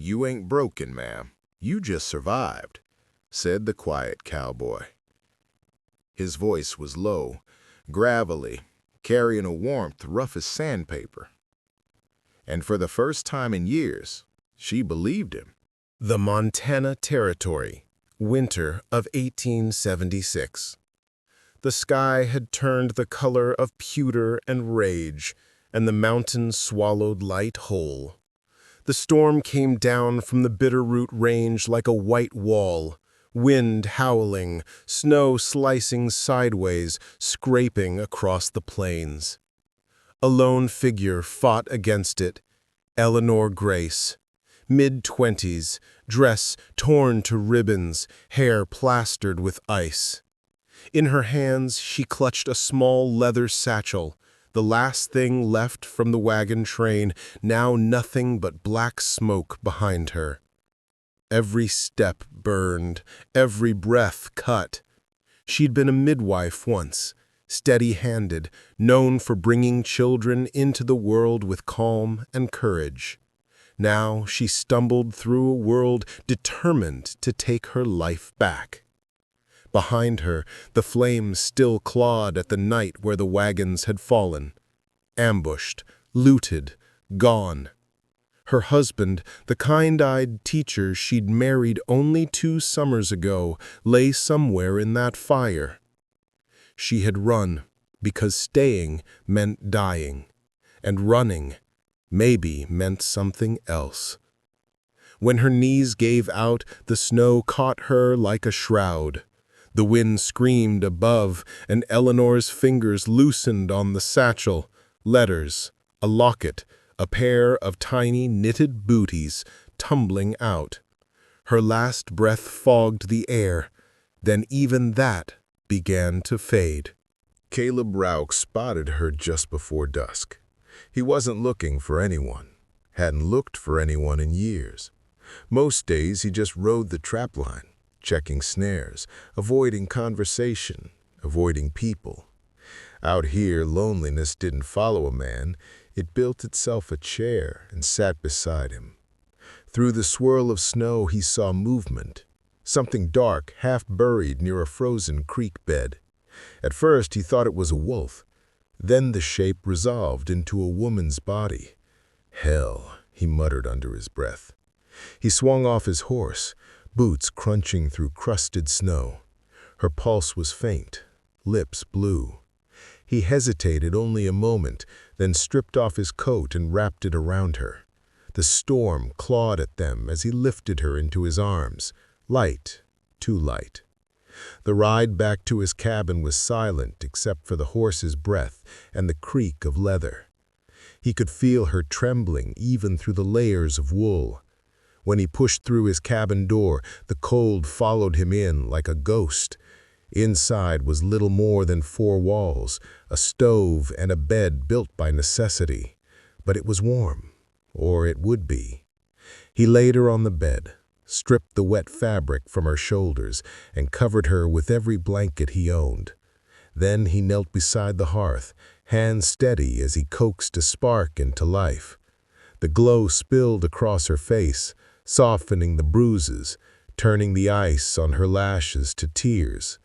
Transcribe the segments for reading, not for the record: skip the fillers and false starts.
"You ain't broken, ma'am. You just survived," said the quiet cowboy. His voice was low, gravelly, carrying a warmth rough as sandpaper. And for the first time in years, she believed him. The Montana Territory, winter of 1876. The sky had turned the color of pewter and rage, and the mountains swallowed light whole. The storm came down from the Bitterroot Range like a white wall, wind howling, snow slicing sideways, scraping across the plains. A lone figure fought against it, Eleanor Grace. Mid-20s, dress torn to ribbons, hair plastered with ice. In her hands she clutched a small leather satchel, the last thing left from the wagon train, now nothing but black smoke behind her. Every step burned, every breath cut. She'd been a midwife once, steady-handed, known for bringing children into the world with calm and courage. Now she stumbled through a world determined to take her life back. Behind her, the flames still clawed at the night where the wagons had fallen. Ambushed, looted, gone. Her husband, the kind-eyed teacher she'd married only 2 summers ago, lay somewhere in that fire. She had run because staying meant dying, and running maybe meant something else. When her knees gave out, the snow caught her like a shroud. The wind screamed above, and Eleanor's fingers loosened on the satchel, letters, a locket, a pair of tiny knitted booties tumbling out. Her last breath fogged the air, then even that began to fade. Caleb Rauch spotted her just before dusk. He wasn't looking for anyone, hadn't looked for anyone in years. Most days he just rode the trapline, checking snares, avoiding conversation, avoiding people. Out here, loneliness didn't follow a man. It built itself a chair and sat beside him. Through the swirl of snow he saw movement, something dark half buried near a frozen creek bed. At first he thought it was a wolf. Then the shape resolved into a woman's body. "Hell," he muttered under his breath. He swung off his horse, boots crunching through crusted snow. Her pulse was faint, lips blue. He hesitated only a moment, then stripped off his coat and wrapped it around her. The storm clawed at them as he lifted her into his arms, light, too light. The ride back to his cabin was silent except for the horse's breath and the creak of leather. He could feel her trembling even through the layers of wool. When he pushed through his cabin door, the cold followed him in like a ghost. Inside was little more than 4 walls, a stove and a bed built by necessity. But it was warm, or it would be. He laid her on the bed, stripped the wet fabric from her shoulders, and covered her with every blanket he owned. Then he knelt beside the hearth, hands steady as he coaxed a spark into life. The glow spilled across her face, softening the bruises, turning the ice on her lashes to tears.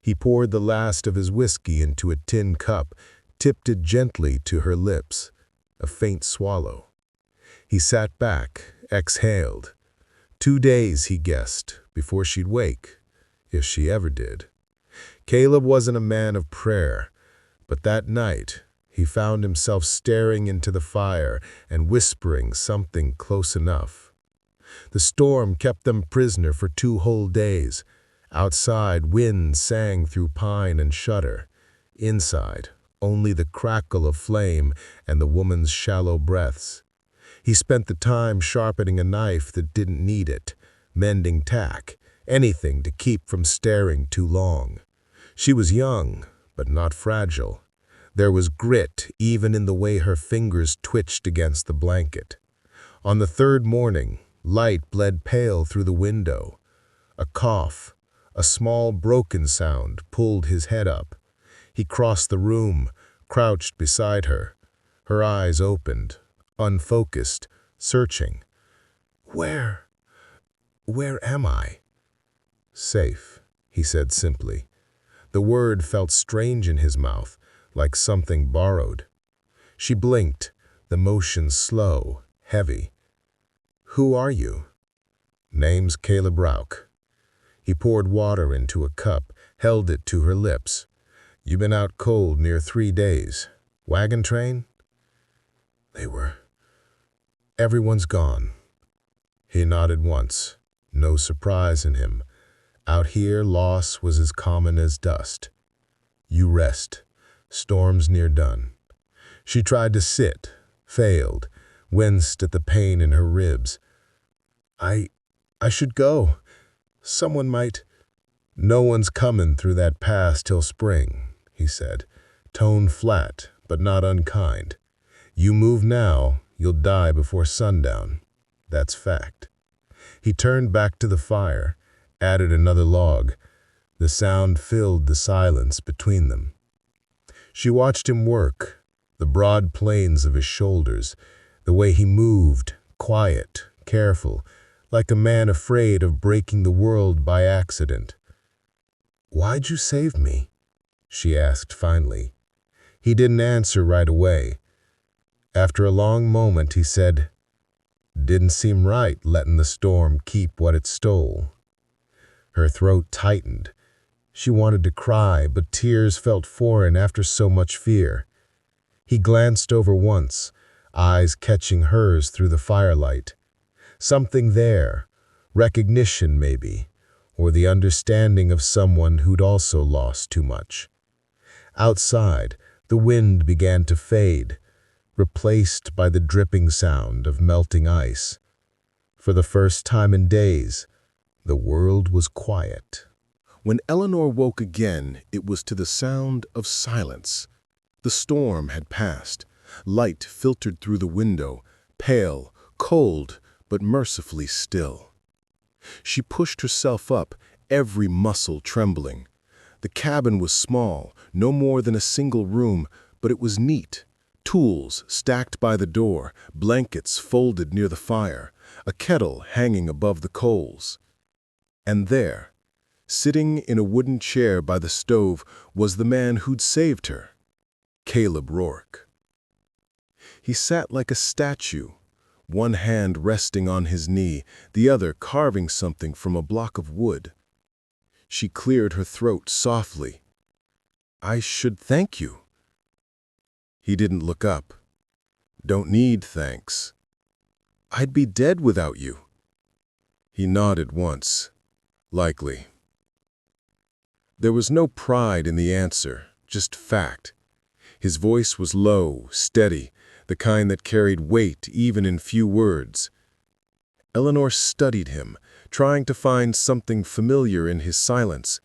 He poured the last of his whiskey into a tin cup, tipped it gently to her lips. A faint swallow. He sat back, exhaled. 2 days, he guessed, before she'd wake, if she ever did. Caleb wasn't a man of prayer, but that night he found himself staring into the fire and whispering something close enough. The storm kept them prisoner for 2 whole days. Outside, wind sang through pine and shutter. Inside, only the crackle of flame and the woman's shallow breaths. He spent the time sharpening a knife that didn't need it, mending tack, anything to keep from staring too long. She was young, but not fragile. There was grit even in the way her fingers twitched against the blanket. On the 3rd morning, light bled pale through the window. A cough, a small broken sound pulled his head up. He crossed the room, crouched beside her. Her eyes opened, unfocused, searching. Where? Where am I? Safe, he said simply. The word felt strange in his mouth, like something borrowed. She blinked, the motion slow, heavy. Who are you? Name's Caleb Rauch. He poured water into a cup, held it to her lips. You been out cold near 3 days. Wagon train? They were. Everyone's gone. He nodded once. No surprise in him. Out here, loss was as common as dust. You rest. Storm's near done. She tried to sit, failed, winced at the pain in her ribs. I should go. Someone might. No one's coming through that pass till spring, he said, tone flat but not unkind. You move now, you'll die before sundown. That's fact. He turned back to the fire, added another log. The sound filled the silence between them. She watched him work, the broad planes of his shoulders, the way he moved, quiet, careful, like a man afraid of breaking the world by accident. Why'd you save me? She asked finally. He didn't answer right away. After a long moment, he said, Didn't seem right letting the storm keep what it stole. Her throat tightened. She wanted to cry, but tears felt foreign after so much fear. He glanced over once, eyes catching hers through the firelight. Something there, recognition maybe, or the understanding of someone who'd also lost too much. Outside, the wind began to fade, replaced by the dripping sound of melting ice. For the first time in days, the world was quiet. When Eleanor woke again, it was to the sound of silence. The storm had passed. Light filtered through the window, pale, cold, but mercifully still. She pushed herself up, every muscle trembling. The cabin was small, no more than a single room, but it was neat. Tools stacked by the door, blankets folded near the fire, a kettle hanging above the coals. And there, sitting in a wooden chair by the stove, was the man who'd saved her, Caleb Rourke. He sat like a statue, one hand resting on his knee, the other carving something from a block of wood. She cleared her throat softly. I should thank you. He didn't look up. Don't need thanks. I'd be dead without you. He nodded once. Likely. There was no pride in the answer, just fact. His voice was low, steady, the kind that carried weight even in few words. Eleanor studied him, trying to find something familiar in his silence.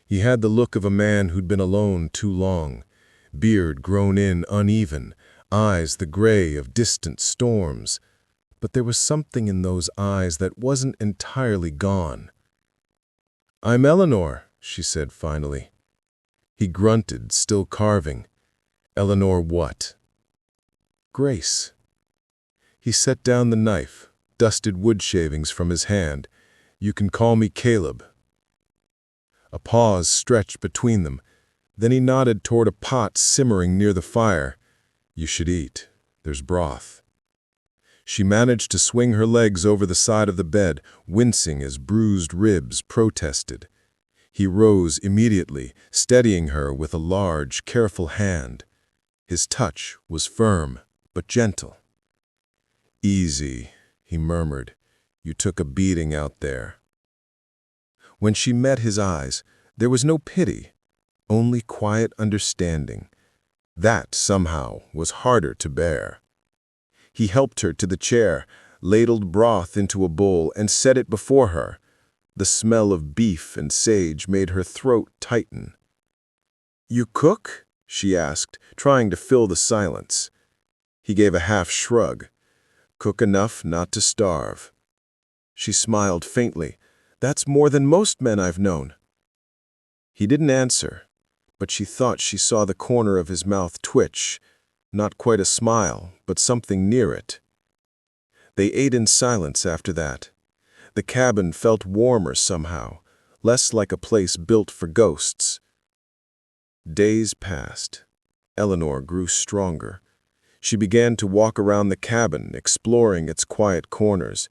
He had the look of a man who'd been alone too long, beard grown in uneven, eyes the gray of distant storms. But there was something in those eyes that wasn't entirely gone. I'm Eleanor, she said finally. He grunted, still carving. Eleanor what? Grace. He set down the knife, dusted wood shavings from his hand. You can call me Caleb. A pause stretched between them. Then he nodded toward a pot simmering near the fire. You should eat. There's broth. She managed to swing her legs over the side of the bed, wincing as bruised ribs protested. He rose immediately, steadying her with a large, careful hand. His touch was firm, but gentle. Easy, he murmured. You took a beating out there. When she met his eyes, there was no pity, only quiet understanding. That, somehow, was harder to bear. He helped her to the chair, ladled broth into a bowl, and set it before her. The smell of beef and sage made her throat tighten. You cook? She asked, trying to fill the silence. He gave a half shrug. Cook enough not to starve. She smiled faintly. That's more than most men I've known. He didn't answer, but she thought she saw the corner of his mouth twitch. Not quite a smile, but something near it. They ate in silence after that. The cabin felt warmer somehow, less like a place built for ghosts. Days passed. Eleanor grew stronger. She began to walk around the cabin, exploring its quiet corners.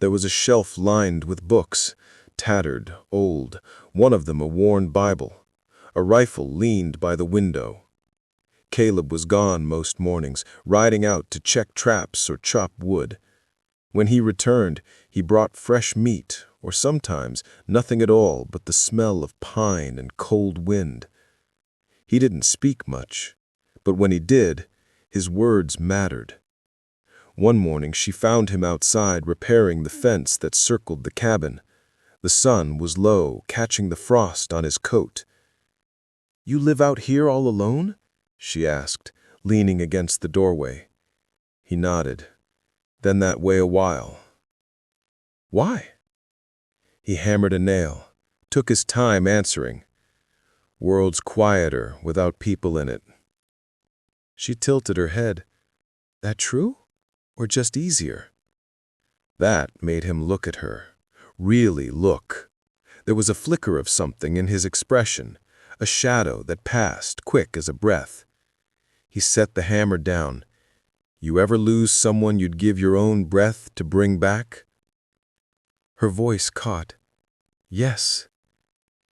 There was a shelf lined with books, tattered, old, one of them a worn Bible. A rifle leaned by the window. Caleb was gone most mornings, riding out to check traps or chop wood. When he returned, he brought fresh meat, or sometimes nothing at all but the smell of pine and cold wind. He didn't speak much, but when he did, his words mattered. One morning she found him outside repairing the fence that circled the cabin. The sun was low, catching the frost on his coat. "You live out here all alone?" she asked, leaning against the doorway. He nodded. "Then that way a while." "Why?" He hammered a nail, took his time answering. "World's quieter without people in it." She tilted her head. "That true? Or just easier?" That made him look at her. Really look. There was a flicker of something in his expression, a shadow that passed, quick as a breath. He set the hammer down. "You ever lose someone you'd give your own breath to bring back?" Her voice caught. "Yes."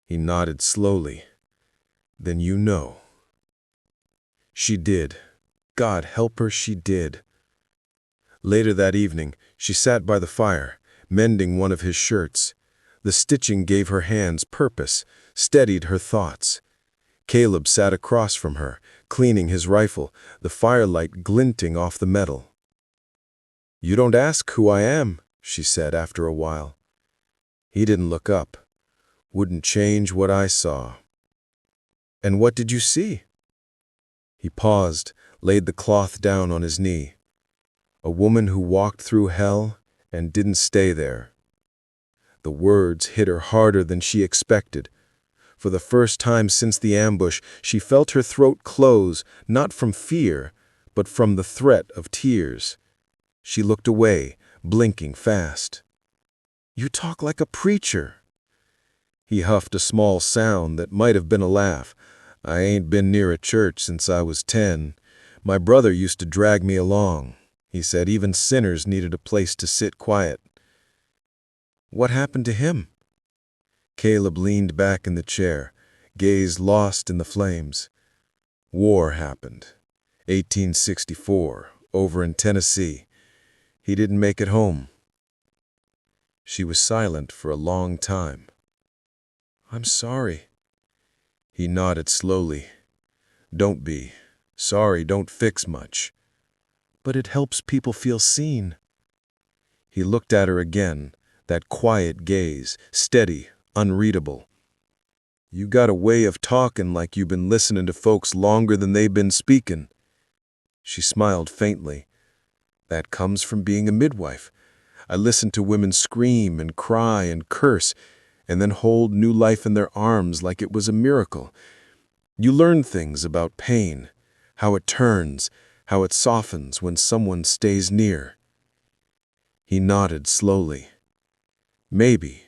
He nodded slowly. "Then you know." She did. God help her, she did. Later that evening, she sat by the fire, mending one of his shirts. The stitching gave her hands purpose, steadied her thoughts. Caleb sat across from her, cleaning his rifle, the firelight glinting off the metal. "You don't ask who I am," she said after a while. He didn't look up. "Wouldn't change what I saw." "And what did you see?" He paused, laid the cloth down on his knee. "A woman who walked through hell and didn't stay there." The words hit her harder than she expected. For the first time since the ambush, she felt her throat close, not from fear, but from the threat of tears. She looked away, blinking fast. "You talk like a preacher." He huffed a small sound that might have been a laugh. "I ain't been near a church since I was 10. My brother used to drag me along. He said even sinners needed a place to sit quiet." "What happened to him?" Caleb leaned back in the chair, gaze lost in the flames. "War happened. 1864, over in Tennessee. He didn't make it home." She was silent for a long time. "I'm sorry." He nodded slowly. "Don't be. Sorry don't fix much." "But it helps people feel seen." He looked at her again, that quiet gaze, steady, unreadable. "You got a way of talking like you've been listening to folks longer than they've been speaking." She smiled faintly. "That comes from being a midwife. I listen to women scream and cry and curse, and then hold new life in their arms like it was a miracle. You learn things about pain, how it turns, how it softens when someone stays near." He nodded slowly. "Maybe.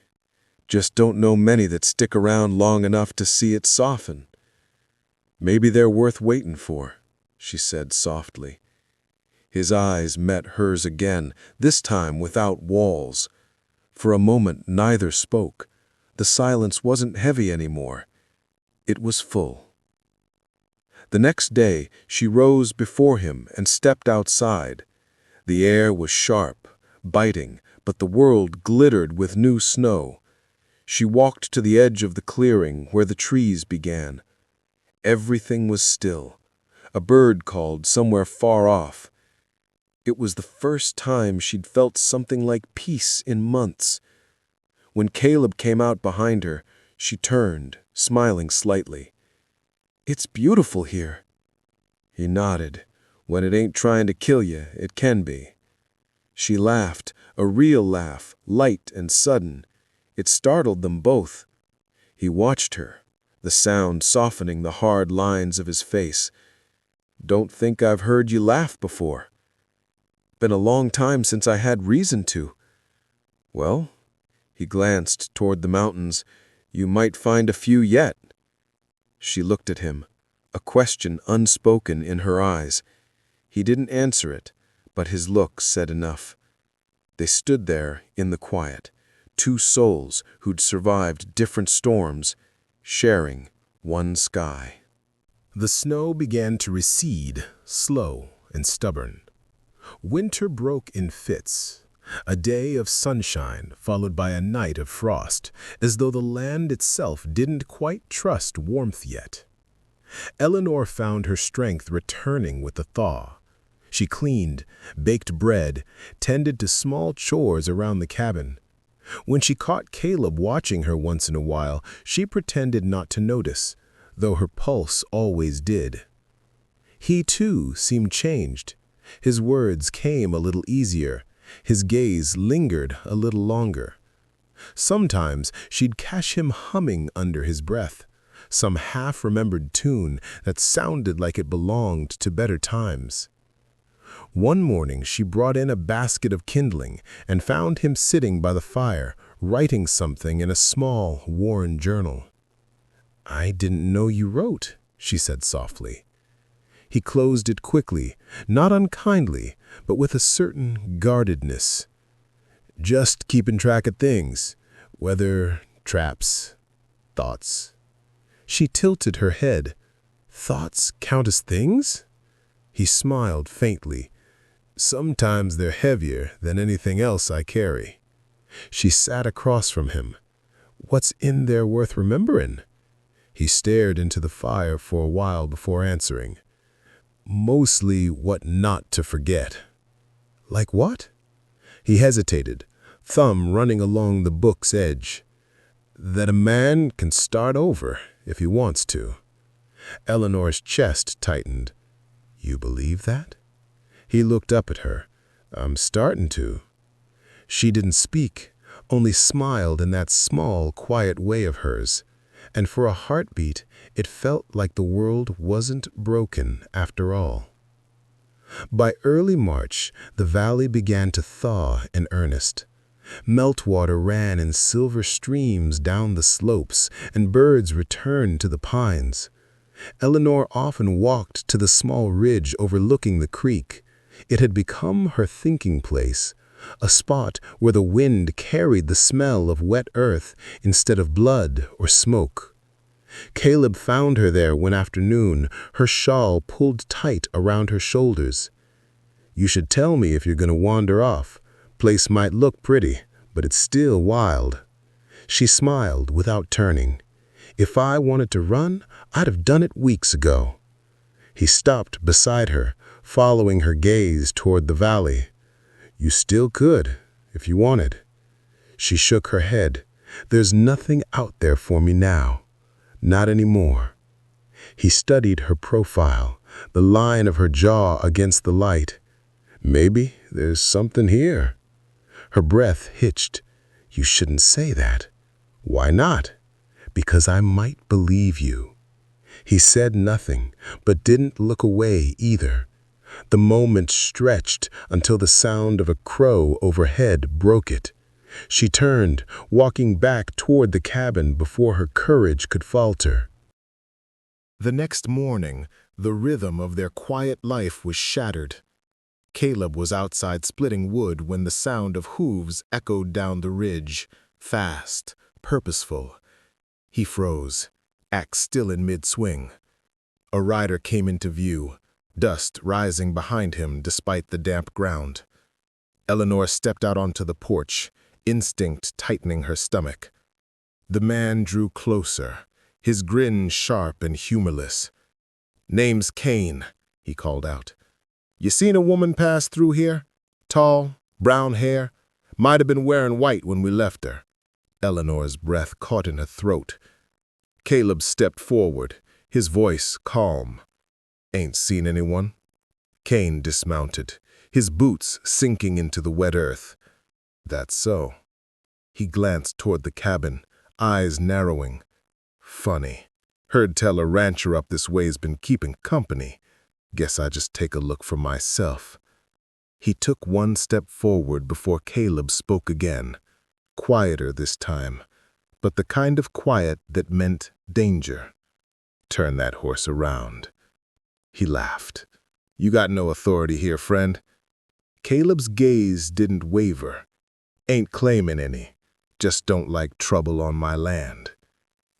Just don't know many that stick around long enough to see it soften." "Maybe they're worth waiting for," she said softly. His eyes met hers again, this time without walls. For a moment neither spoke. The silence wasn't heavy anymore. It was full. The next day she rose before him and stepped outside. The air was sharp, biting, but the world glittered with new snow. She walked to the edge of the clearing where the trees began. Everything was still. A bird called somewhere far off. It was the first time she'd felt something like peace in months. When Caleb came out behind her, she turned, smiling slightly. "It's beautiful here." He nodded. "When it ain't trying to kill you, it can be." She laughed, a real laugh, light and sudden. It startled them both. He watched her, the sound softening the hard lines of his face. "Don't think I've heard you laugh before." Been a long time since I had reason to." "Well," he glanced toward the mountains, "you might find a few yet." She looked at him, a question unspoken in her eyes. He didn't answer it, but his look said enough. They stood there in the quiet, two souls who'd survived different storms, sharing one sky. The snow began to recede, slow and stubborn. Winter broke in fits, a day of sunshine followed by a night of frost, as though the land itself didn't quite trust warmth yet. Eleanor found her strength returning with the thaw. She cleaned, baked bread, tended to small chores around the cabin. When she caught Caleb watching her once in a while, she pretended not to notice, though her pulse always did. He, too, seemed changed. His words came a little easier. His gaze lingered a little longer. Sometimes she'd catch him humming under his breath, some half-remembered tune that sounded like it belonged to better times. One morning she brought in a basket of kindling and found him sitting by the fire, writing something in a small, worn journal. "I didn't know you wrote," she said softly. He closed it quickly, not unkindly, but with a certain guardedness. "Just keeping track of things, weather, traps, thoughts." She tilted her head. "Thoughts count as things?" He smiled faintly. "Sometimes they're heavier than anything else I carry." She sat across from him. "What's in there worth remembering?" He stared into the fire for a while before answering. "Mostly what not to forget." "Like what?" He hesitated, thumb running along the book's edge. "That a man can start over if he wants to." Eleanor's chest tightened. "You believe that?" He looked up at her. "I'm starting to." She didn't speak, only smiled in that small, quiet way of hers. And for a heartbeat, it felt like the world wasn't broken after all. By early March, the valley began to thaw in earnest. Meltwater ran in silver streams down the slopes, and birds returned to the pines. Eleanor often walked to the small ridge overlooking the creek. It had become her thinking place, a spot where the wind carried the smell of wet earth instead of blood or smoke. Caleb found her there one afternoon, her shawl pulled tight around her shoulders. "You should tell me if you're going to wander off. Place might look pretty, but it's still wild." She smiled without turning. "If I wanted to run, I'd have done it weeks ago." He stopped beside her, following her gaze toward the valley. "You still could, if you wanted." She shook her head. "There's nothing out there for me now. Not anymore." He studied her profile, the line of her jaw against the light. "Maybe there's something here." Her breath hitched. "You shouldn't say that." "Why not?" "Because I might believe you." He said nothing, but didn't look away either. The moment stretched until the sound of a crow overhead broke it. She turned, walking back toward the cabin before her courage could falter. The next morning, the rhythm of their quiet life was shattered. Caleb was outside splitting wood when the sound of hooves echoed down the ridge, fast, purposeful. He froze, axe still in mid-swing. A rider came into view, dust rising behind him despite the damp ground. Eleanor stepped out onto the porch, instinct tightening her stomach. The man drew closer, his grin sharp and humorless. "Name's Kane," he called out. "You seen a woman pass through here? Tall, brown hair. Might have been wearing white when we left her." Eleanor's breath caught in her throat. Caleb stepped forward, his voice calm. "Ain't seen anyone." Kane dismounted, his boots sinking into the wet earth. "That's so." He glanced toward the cabin, eyes narrowing. "Funny. Heard tell a rancher up this way's been keeping company. Guess I just take a look for myself." He took one step forward before Caleb spoke again, quieter this time, but the kind of quiet that meant danger. "Turn that horse around." He laughed. "You got no authority here, friend." Caleb's gaze didn't waver. "Ain't claiming any. Just don't like trouble on my land."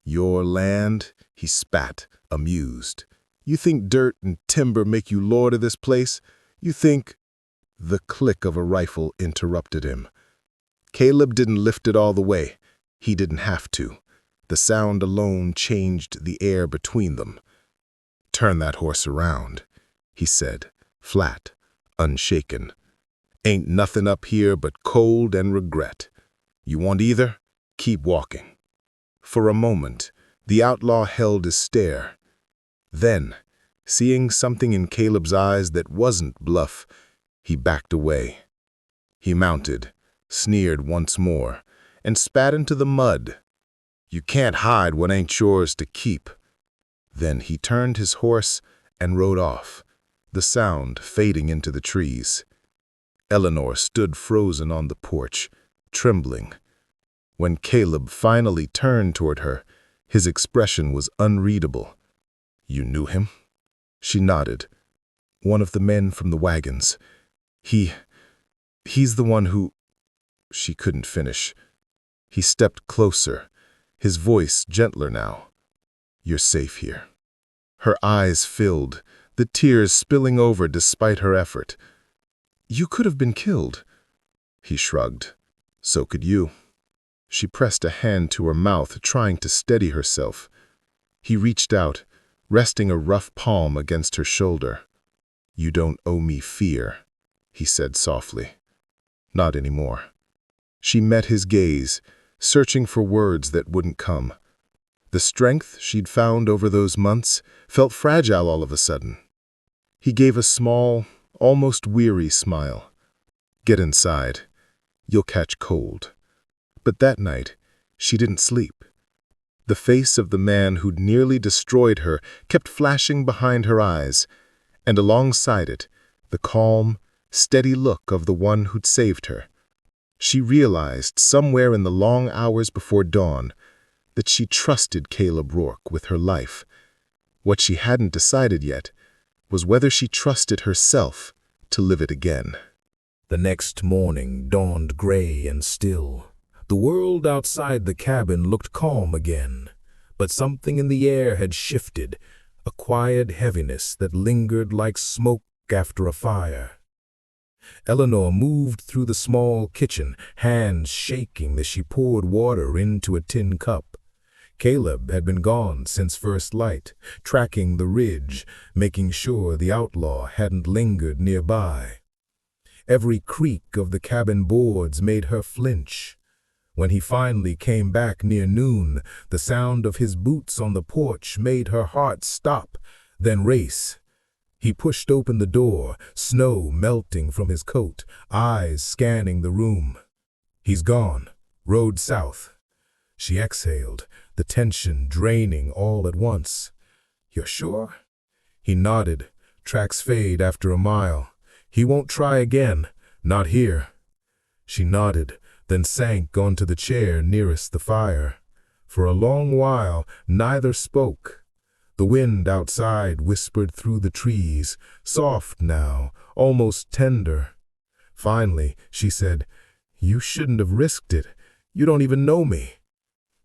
"Your land?" He spat, amused. "You think dirt and timber make you lord of this place? You think—" The click of a rifle interrupted him. Caleb didn't lift it all the way. He didn't have to. The sound alone changed the air between them. "Turn that horse around," he said, flat, unshaken. "Ain't nothing up here but cold and regret. You want either? Keep walking." For a moment, the outlaw held his stare. Then, seeing something in Caleb's eyes that wasn't bluff, he backed away. He mounted, sneered once more, and spat into the mud. "You can't hide what ain't yours to keep." Then he turned his horse and rode off, the sound fading into the trees. Eleanor stood frozen on the porch, trembling. When Caleb finally turned toward her, his expression was unreadable. "You knew him?" She nodded. "One of the men from the wagons. He's the one who—" She couldn't finish. He stepped closer, his voice gentler now. "You're safe here." Her eyes filled, the tears spilling over despite her effort. "You could have been killed." He shrugged. "So could you." She pressed a hand to her mouth, trying to steady herself. He reached out, resting a rough palm against her shoulder. "You don't owe me fear," he said softly. "Not anymore." She met his gaze, searching for words that wouldn't come. The strength she'd found over those months felt fragile all of a sudden. He gave a small, almost weary smile. "Get inside. You'll catch cold." But that night, she didn't sleep. The face of the man who'd nearly destroyed her kept flashing behind her eyes, and alongside it, the calm, steady look of the one who'd saved her. She realized somewhere in the long hours before dawn that she trusted Caleb Rourke with her life. What she hadn't decided yet was whether she trusted herself to live it again. The next morning dawned gray and still. The world outside the cabin looked calm again, but something in the air had shifted, a quiet heaviness that lingered like smoke after a fire. Eleanor moved through the small kitchen, hands shaking as she poured water into a tin cup. Caleb had been gone since first light, tracking the ridge, making sure the outlaw hadn't lingered nearby. Every creak of the cabin boards made her flinch. When he finally came back near noon, the sound of his boots on the porch made her heart stop, then race. He pushed open the door, snow melting from his coat, eyes scanning the room. "He's gone, rode south." She exhaled, the tension draining all at once. "You're sure?" He nodded. "Tracks fade after a mile. He won't try again, not here." She nodded, then sank onto the chair nearest the fire. For a long while, neither spoke. The wind outside whispered through the trees, soft now, almost tender. Finally, she said, "You shouldn't have risked it. You don't even know me."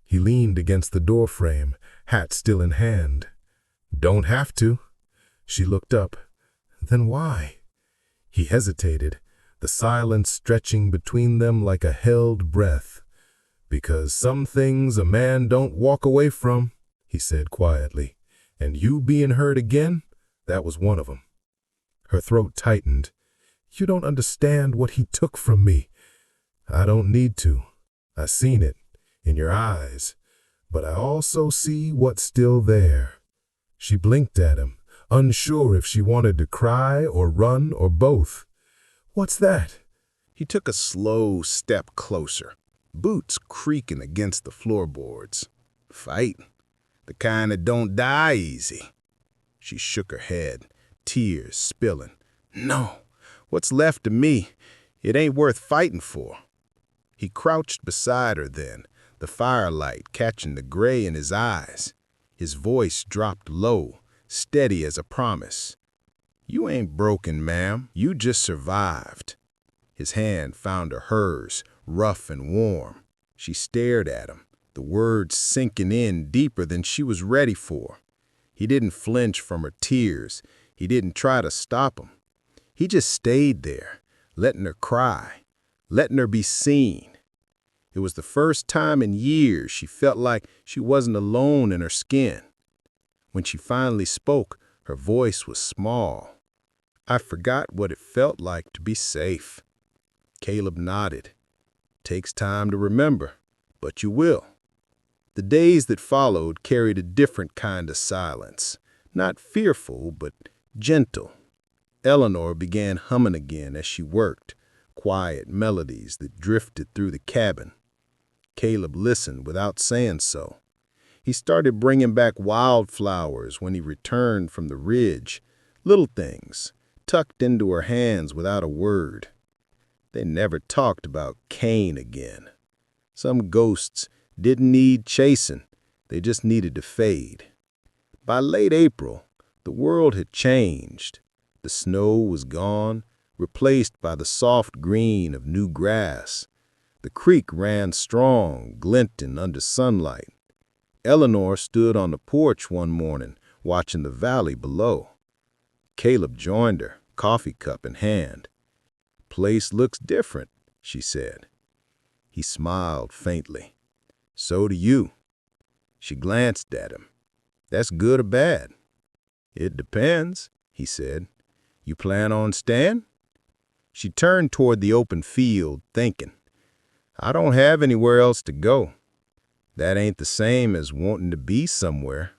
He leaned against the doorframe, hat still in hand. "Don't have to." She looked up. "Then why?" He hesitated, the silence stretching between them like a held breath. "Because some things a man don't walk away from," he said quietly. "And you being hurt again, that was one of them." Her throat tightened. "You don't understand what he took from me." "I don't need to. I seen it, in your eyes. But I also see what's still there." She blinked at him, unsure if she wanted to cry or run or both. "What's that?" He took a slow step closer, boots creaking against the floorboards. "Fight. The kind that don't die easy." She shook her head, tears spilling. "No, What's left of me, it ain't worth fighting for." He crouched beside her then, the firelight catching the gray in his eyes. His voice dropped low, steady as a promise. "You ain't broken, ma'am. You just survived." His hand found hers, rough and warm. She stared at him, the words sinking in deeper than she was ready for. He didn't flinch from her tears. He didn't try to stop them. He just stayed there, letting her cry, letting her be seen. It was the first time in years she felt like she wasn't alone in her skin. When she finally spoke, her voice was small. "I forgot what it felt like to be safe." Caleb nodded. "Takes time to remember, but you will." The days that followed carried a different kind of silence, not fearful, but gentle. Eleanor began humming again as she worked, quiet melodies that drifted through the cabin. Caleb listened without saying so. He started bringing back wildflowers when he returned from the ridge, little things, tucked into her hands without a word. They never talked about Cain again. Some ghosts didn't need chasing, they just needed to fade. By late April, the world had changed. The snow was gone, replaced by the soft green of new grass. The creek ran strong, glinting under sunlight. Eleanor stood on the porch one morning, watching the valley below. Caleb joined her, coffee cup in hand. "Place looks different," she said. He smiled faintly. "So do you." She glanced at him. "That's good or bad?" "It depends," he said. "You plan on staying?" She turned toward the open field, thinking. "I don't have anywhere else to go. That ain't the same as wanting to be somewhere."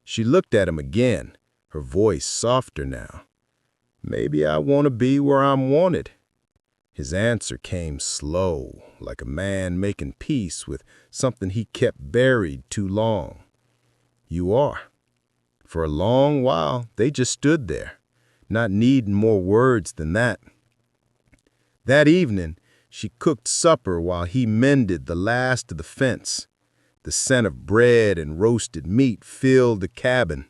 She looked at him again, her voice softer now. "Maybe I want to be where I'm wanted." His answer came slow, like a man making peace with something he kept buried too long. "You are." For a long while, they just stood there, not needing more words than that. That evening, she cooked supper while he mended the last of the fence. The scent of bread and roasted meat filled the cabin.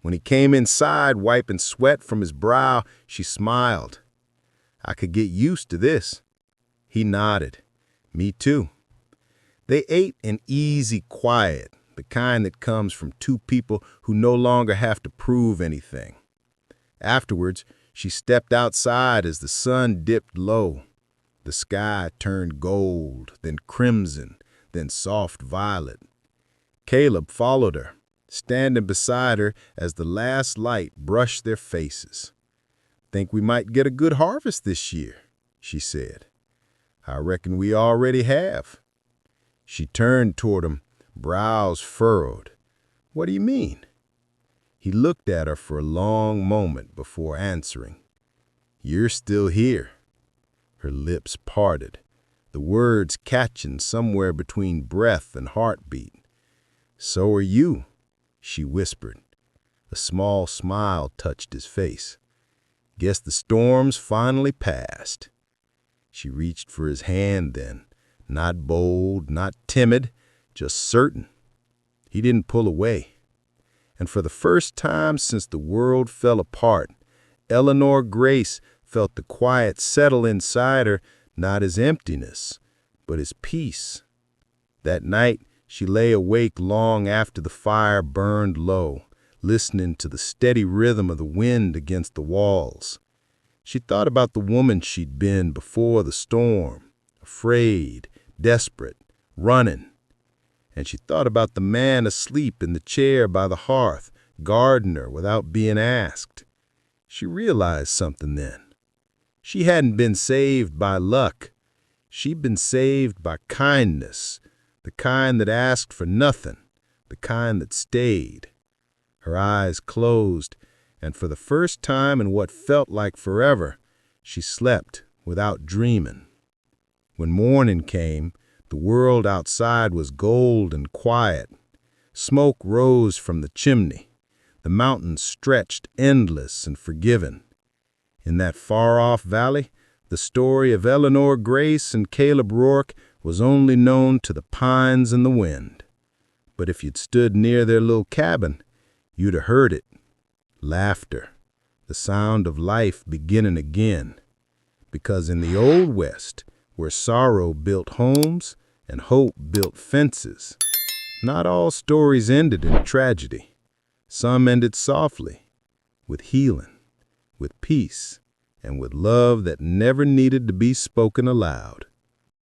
When he came inside, wiping sweat from his brow, she smiled. "I could get used to this." He nodded. "Me too." They ate in easy quiet, the kind that comes from two people who no longer have to prove anything. Afterwards, she stepped outside as the sun dipped low. The sky turned gold, then crimson, then soft violet. Caleb followed her, standing beside her as the last light brushed their faces. "Think we might get a good harvest this year," she said. "I reckon we already have." She turned toward him, brows furrowed. "What do you mean?" He looked at her for a long moment before answering. "You're still here." Her lips parted, the words catching somewhere between breath and heartbeat. "So are you," she whispered. A small smile touched his face. "Guess the storm's finally passed." She reached for his hand then, not bold, not timid, just certain. He didn't pull away. And for the first time since the world fell apart, Eleanor Grace felt the quiet settle inside her, not as emptiness, but as peace. That night, she lay awake long after the fire burned low, listening to the steady rhythm of the wind against the walls. She thought about the woman she'd been before the storm, afraid, desperate, running. And she thought about the man asleep in the chair by the hearth, guarding her without being asked. She realized something then. She hadn't been saved by luck. She'd been saved by kindness, the kind that asked for nothing, the kind that stayed. Her eyes closed, and for the first time in what felt like forever, she slept without dreaming. When morning came, the world outside was gold and quiet. Smoke rose from the chimney. The mountains stretched endless and forgiving. In that far-off valley, the story of Eleanor Grace and Caleb Rourke was only known to the pines and the wind. But if you'd stood near their little cabin, you'd have heard it. Laughter, the sound of life beginning again. Because in the Old West, where sorrow built homes and hope built fences, not all stories ended in tragedy. Some ended softly, with healing, with peace, and with love that never needed to be spoken aloud.